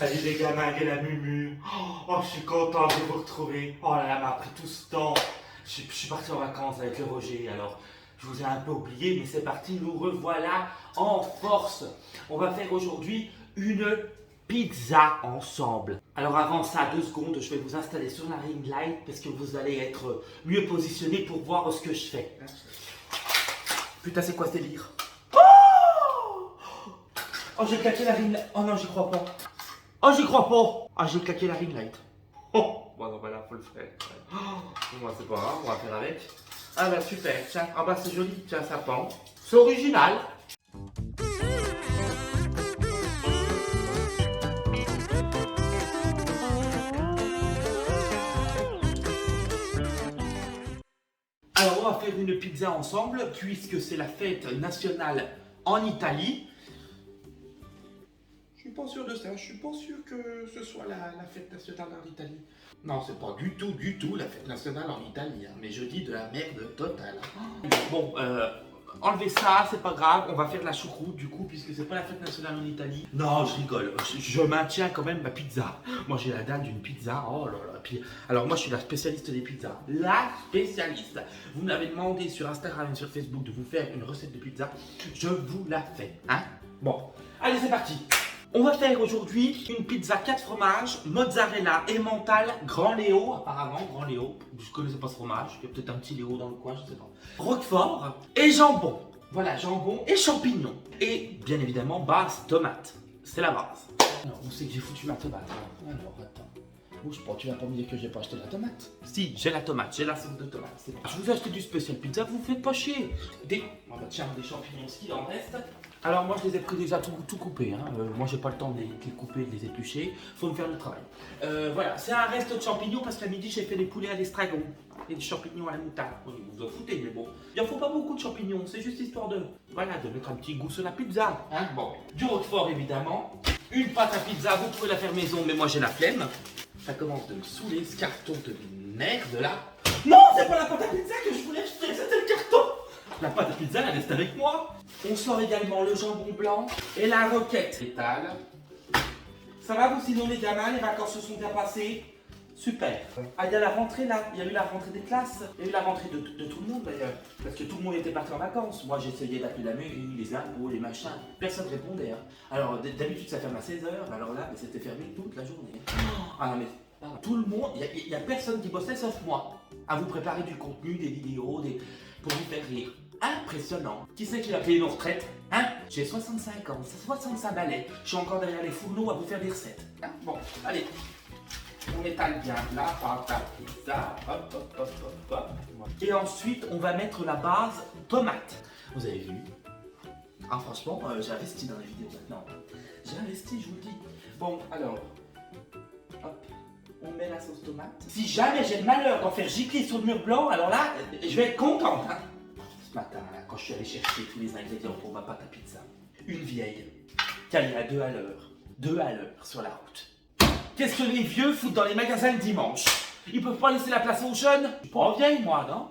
Salut les gamins et la Mumu. Oh, je suis content de vous retrouver. Oh là là, m'a pris tout ce temps. Je suis parti en vacances avec le Roger, alors je vous ai un peu oublié, mais c'est parti, nous revoilà en force. On va faire aujourd'hui une pizza ensemble. Alors avant ça, 2 secondes, je vais vous installer sur la ring light parce que vous allez être mieux positionné pour voir ce que je fais. Putain, c'est quoi ce délire? Oh, j'ai claqué la ring light. Oh non, j'y crois pas. Oh, j'y crois pas. Ah, j'ai claqué la ring light. Oh, bon, non, voilà, faut le faire. Oh, moi, c'est pas grave, on va faire avec. Ah, bah, super, tiens. Ah, bah, c'est joli, tiens, ça pend. C'est original. Alors, on va faire une pizza ensemble, puisque c'est la fête nationale en Italie. Je suis pas sûr de ça, je suis pas sûr que ce soit la fête nationale en Italie. Non, c'est pas du tout la fête nationale en Italie, hein, mais je dis de la merde totale. Bon, enlevez ça, c'est pas grave, on va faire de la choucroute du coup, puisque c'est pas la fête nationale en Italie. Non, je rigole, je maintiens quand même ma pizza. Moi j'ai la dalle d'une pizza, oh là là. Puis, alors moi je suis la spécialiste des pizzas, la spécialiste. Vous m'avez demandé sur Instagram et sur Facebook de vous faire une recette de pizza, je vous la fais, hein. Bon, allez c'est parti. On va faire aujourd'hui une pizza 4 fromages, mozzarella, emmental, grand Léo, apparemment, grand Léo. Je connaissais pas ce fromage, il y a peut-être un petit Léo dans le coin, je sais pas. Roquefort et jambon. Voilà, jambon et champignons. Et bien évidemment, base tomate. C'est la base. Alors, on sait que j'ai foutu ma tomate. Alors, attends. Bouge pas, tu vas pas me dire que j'ai pas acheté la tomate. Si, j'ai la tomate, j'ai la sauce de tomate. Bon. Je vous ai acheté du spécial pizza, vous faites pas chier. On va tiens, des champignons, ce qu'il en reste. Alors moi je les ai pris déjà tout coupés, hein. Moi j'ai pas le temps de les couper, de les éplucher, faut me faire le travail. Voilà, c'est un reste de champignons parce qu'à midi j'ai fait des poulets à l'estragon et des champignons à la moutarde. Oui, vous en foutez, mais bon. Il en faut pas beaucoup de champignons, c'est juste histoire de, voilà, de mettre un petit goût sur la pizza. Hein. Bon, du roquefort évidemment, une pâte à pizza, vous pouvez la faire maison, mais moi j'ai la flemme. Ça commence de me saouler ce carton de merde là. Non, c'est pas la pâte à pizza que je voulais acheter, c'était le carton. La pâte à pizza, elle reste avec moi. On sort également le jambon blanc et la roquette. Étale. Ça va vous sinon les gamins, les vacances se sont bien passées? Super. Ah, il y a la rentrée là, il y a eu la rentrée des classes. Il y a eu la rentrée de tout le monde d'ailleurs. Parce que tout le monde était parti en vacances. Moi j'essayais d'appeler la mairie, les impôts, les machins. Personne répondait. Hein. Alors d'habitude ça ferme à 16h, alors là c'était fermé toute la journée. Ah non mais tout le monde, il n'y a personne qui bossait sauf moi. À vous préparer du contenu, des vidéos, pour vous faire rire. Impressionnant. Qui c'est qui a payé nos retraites? Hein? J'ai 65 ans, 65 balais. Je suis encore derrière les fourneaux à vous faire des recettes. Hein? Bon, allez. On étale bien la pâte à pizza. Hop, hop, hop, hop, hop. Et ensuite, on va mettre la base tomate. Vous avez vu? Ah, franchement, j'ai investi dans la vidéo maintenant. J'ai investi, je vous le dis. Bon, alors. Hop. On met la sauce tomate. Si jamais j'ai le malheur d'en faire gicler sur le mur blanc, alors là, je vais être content. Hein? Ce matin, là, quand je suis allé chercher tous les ingrédients pour ma pâte à pizza, une vieille qui allait à 2 à l'heure. 2 à l'heure sur la route. Qu'est-ce que les vieux foutent dans les magasins le dimanche? Ils peuvent pas laisser la place aux jeunes? Je suis pas vieille, moi, non?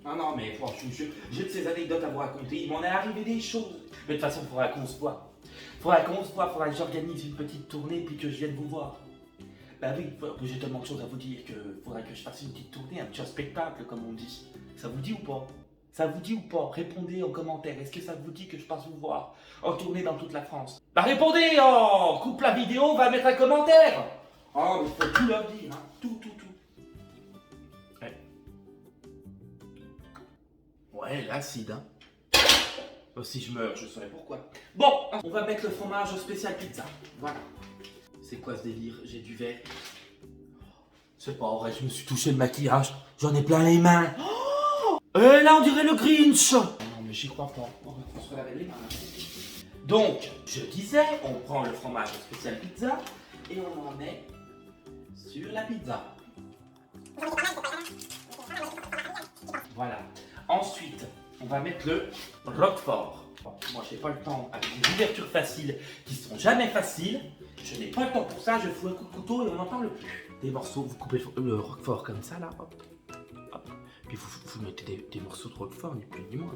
Ah non, mais franchement, j'ai de ces anecdotes à vous raconter. Il m'en est arrivé des choses. Mais de toute façon, il faudra qu'on se voit. Faudra que j'organise une petite tournée puis que je vienne vous voir. Bah oui, j'ai tellement de choses à vous dire que faudrait que je fasse une petite tournée, un petit spectacle, comme on dit. Ça vous dit ou pas? Ça vous dit ou pas? Répondez en commentaire. Est-ce que ça vous dit que je passe vous voir en tournée dans toute la France? Bah répondez! Oh, coupe la vidéo, on va mettre un commentaire! Oh, mais faut tout leur dire, hein. Tout. Ouais. Ouais, l'acide, hein. Oh, si je meurs, je saurai pourquoi. Bon, on va mettre le fromage au spécial pizza. Voilà. C'est quoi ce délire? J'ai du verre. C'est pas vrai, je me suis touché le maquillage. J'en ai plein les mains. Et là, on dirait le Grinch. Non, mais j'y crois pas. On va se laver les mains. Donc, je disais, on prend le fromage spécial pizza et on en met sur la pizza. Voilà. Ensuite, on va mettre le roquefort. Bon, moi, j'ai pas le temps avec les ouvertures faciles qui sont jamais faciles. Je n'ai pas le temps pour ça. Je fous un coup de couteau et on n'en parle plus. Des morceaux, vous coupez le roquefort comme ça, là. Hop. Hop. Puis vous mettez des morceaux de roquefort, ni plus ni moins.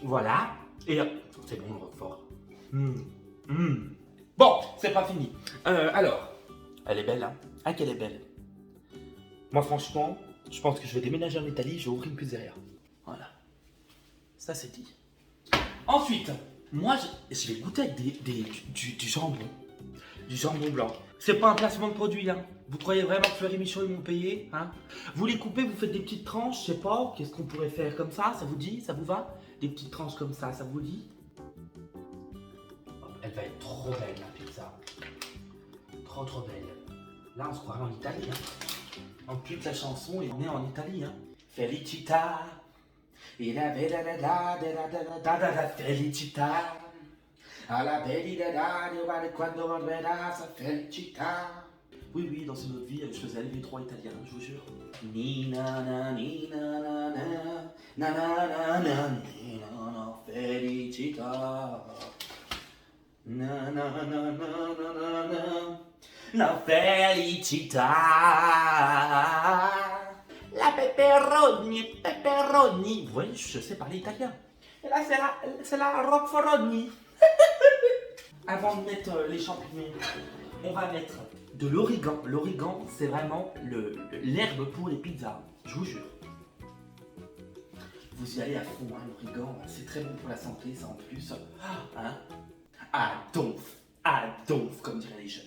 Voilà. Et c'est bon le roquefort. Bon, c'est pas fini. Alors, elle est belle, hein? Ah, qu'elle est belle. Moi, franchement, je pense que je vais déménager en Italie, je vais ouvrir une pizzeria. Voilà. Ça, c'est dit. Ensuite, moi, je vais goûter avec du jambon. Du jambon blanc. C'est pas un placement de produit, hein. Vous croyez vraiment que Fleury Michaud, ils m'ont payé, hein? Vous les coupez, vous faites des petites tranches, je sais pas. Qu'est-ce qu'on pourrait faire comme ça? Ça vous dit? Ça vous va? Des petites tranches comme ça vous dit? Elle va être trop belle, la pizza. Trop belle. Là, on se croirait en Italie, hein. En plus de la chanson, et on est en Italie, hein. Felicita. Et la bella da felicita. Alla bella da quando volverà sa felicità. Oui, dans une autre vie, je faisais les trois italiens, je vous jure. Ni na na ni na na na na na na ni na na felicità. Na na na na na na la felicità. La pepperoni. Oui, je sais parler italien. Et là, c'est la roqueforoni. Avant de mettre les champignons, on va mettre de l'origan. L'origan, c'est vraiment l'herbe pour les pizzas, je vous jure. Vous y allez à fond, hein, l'origan, c'est très bon pour la santé, ça en plus. Hein? À donf, comme diraient les jeunes.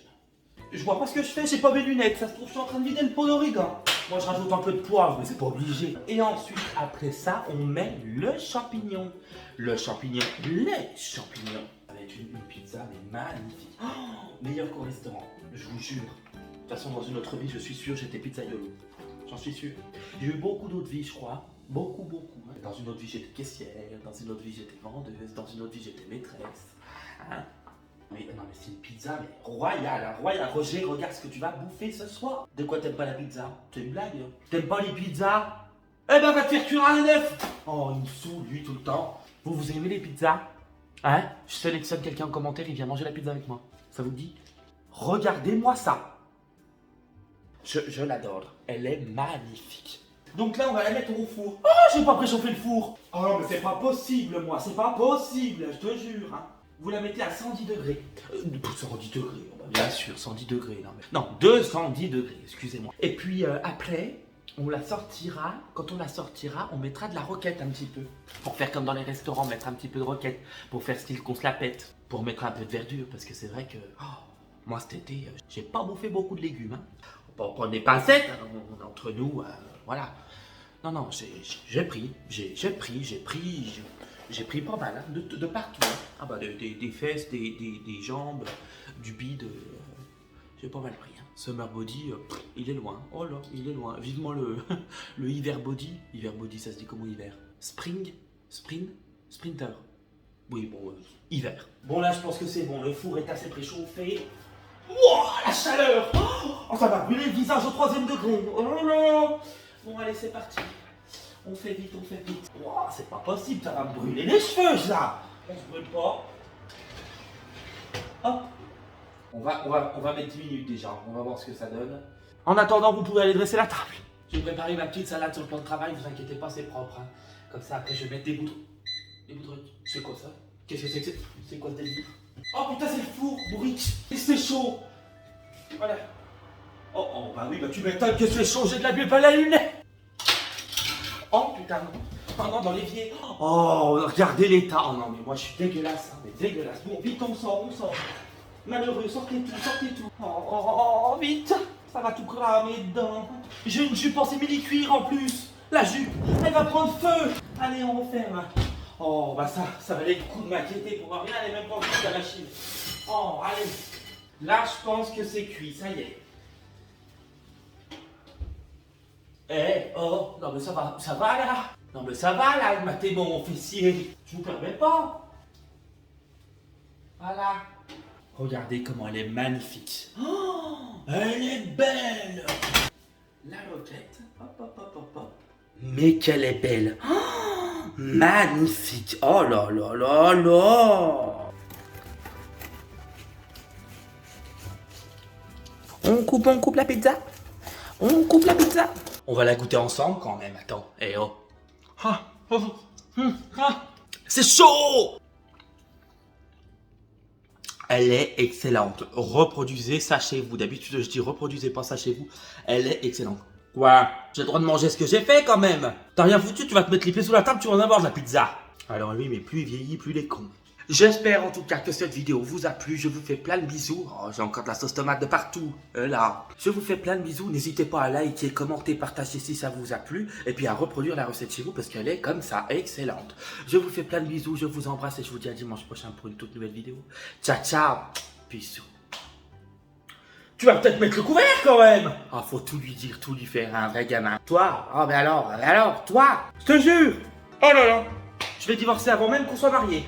Je vois pas ce que je fais, j'ai pas mes lunettes, ça se trouve, je suis en train de vider le pot d'origan. Moi, je rajoute un peu de poivre, mais c'est pas obligé. Et ensuite, après ça, on met le champignon. Les champignons. Ça va être une pizza, mais magnifique. Meilleur qu'au restaurant, je vous jure. De toute façon, dans une autre vie, je suis sûr, j'étais pizzaiolo. J'en suis sûr. J'ai eu beaucoup d'autres vies, je crois. Beaucoup. Hein. Dans une autre vie, j'étais caissière. Dans une autre vie, j'étais vendeuse. Dans une autre vie, j'étais maîtresse. Hein? Mais non, mais c'est une pizza, mais royale. Roger, regarde ce que tu vas bouffer ce soir. De quoi t'aimes pas la pizza? C'est une blague? T'aimes pas les pizzas? Eh ben, va te faire cuire un œuf. Oh, il me saoule, lui, tout le temps. Vous aimez les pizzas? Hein? Je sélectionne quelqu'un en commentaire, il vient manger la pizza avec moi. Ça vous dit? Regardez-moi ça. Je l'adore. Elle est magnifique. Donc là, on va la mettre au four. Oh, j'ai pas préchauffé le four. Oh non, mais c'est pas possible, moi. C'est pas possible, je te jure. Hein. Vous la mettez à 110 degrés. 110 degrés, bien sûr, 110 degrés. Non, 210 degrés, excusez-moi. Et puis après, on la sortira. Quand on la sortira, on mettra de la roquette un petit peu. Pour faire comme dans les restaurants, mettre un petit peu de roquette. Pour faire style qu'on se la pète. Pour mettre un peu de verdure, parce que c'est vrai que... moi, cet été, j'ai pas bouffé beaucoup de légumes. Hein. On prend des pincettes, hein, entre nous, voilà. Non, j'ai pris pas mal, hein, de partout. Hein. Ah bah, des fesses, des jambes, du bide, j'ai pas mal pris. Hein. Summer body, il est loin. Oh là, il est loin. Vivement le hiver body. Hiver body, ça se dit comment hiver? Sprinter. Oui, bon, hiver. Bon, là, je pense que c'est bon. Le four est assez préchauffé. Wouah, la chaleur! Oh, ça va brûler le visage au 3e degré. Oh là là! Bon, allez, c'est parti. On fait vite. Wouah, c'est pas possible, ça va me brûler les cheveux, ça! On se brûle pas. Hop. On va mettre 10 minutes déjà. On va voir ce que ça donne. En attendant, vous pouvez aller dresser la table. J'ai préparé ma petite salade sur le plan de travail. Vous inquiétez pas, c'est propre. Hein. Comme ça, après, je vais mettre des boutons. C'est quoi ça? Qu'est-ce que c'est que c'est quoi ce délire? Oh putain, c'est le four, bourrique. C'est chaud. Voilà. Oh, bah oui, bah tu m'étonnes que c'est chaud, j'ai de la buée pas la lunette. Oh putain, non. Oh non, dans l'évier. Oh, regardez l'état. Oh non, mais moi je suis dégueulasse, hein, mais dégueulasse. Bon, vite, on sort. Malheureux, sortez tout. Oh, vite. Ça va tout cramer dedans. J'ai une jupe en simili-cuir en plus. La jupe, elle va prendre feu. Allez, on referme. Oh, bah ça valait le coup de m'inquiéter pour rien, elle est même pas ouverte la machine. Oh, allez. Là, je pense que c'est cuit, ça y est. Non mais ça va là. Non mais ça va là, matez mon fessier. Je vous permets pas. Voilà. Regardez comment elle est magnifique. Oh, elle est belle. La roquette, hop. Mais qu'elle est belle. Oh, magnifique. Oh là là. On coupe la pizza. On va la goûter ensemble quand même, attends. Eh oh. C'est chaud! Elle est excellente. Reproduisez ça chez vous. D'habitude, je dis reproduisez pas ça chez vous. Elle est excellente. Quoi? J'ai le droit de manger ce que j'ai fait quand même. T'as rien foutu, tu vas te mettre les pieds sous la table, tu vas en avoir de la pizza. Alors lui, mais plus il vieillit, plus il est con. J'espère en tout cas que cette vidéo vous a plu. Je vous fais plein de bisous. Oh, j'ai encore de la sauce tomate de partout. Là. Je vous fais plein de bisous. N'hésitez pas à liker, commenter, partager si ça vous a plu. Et puis à reproduire la recette chez vous parce qu'elle est comme ça, excellente. Je vous fais plein de bisous. Je vous embrasse et je vous dis à dimanche prochain pour une toute nouvelle vidéo. Ciao, ciao. Bisous. Tu vas peut-être mettre le couvert quand même. Ah, faut tout lui dire, tout lui faire, un vrai gamin. Toi, oh mais alors, toi. Je te jure. Oh là là. Je vais divorcer avant même qu'on soit mariés.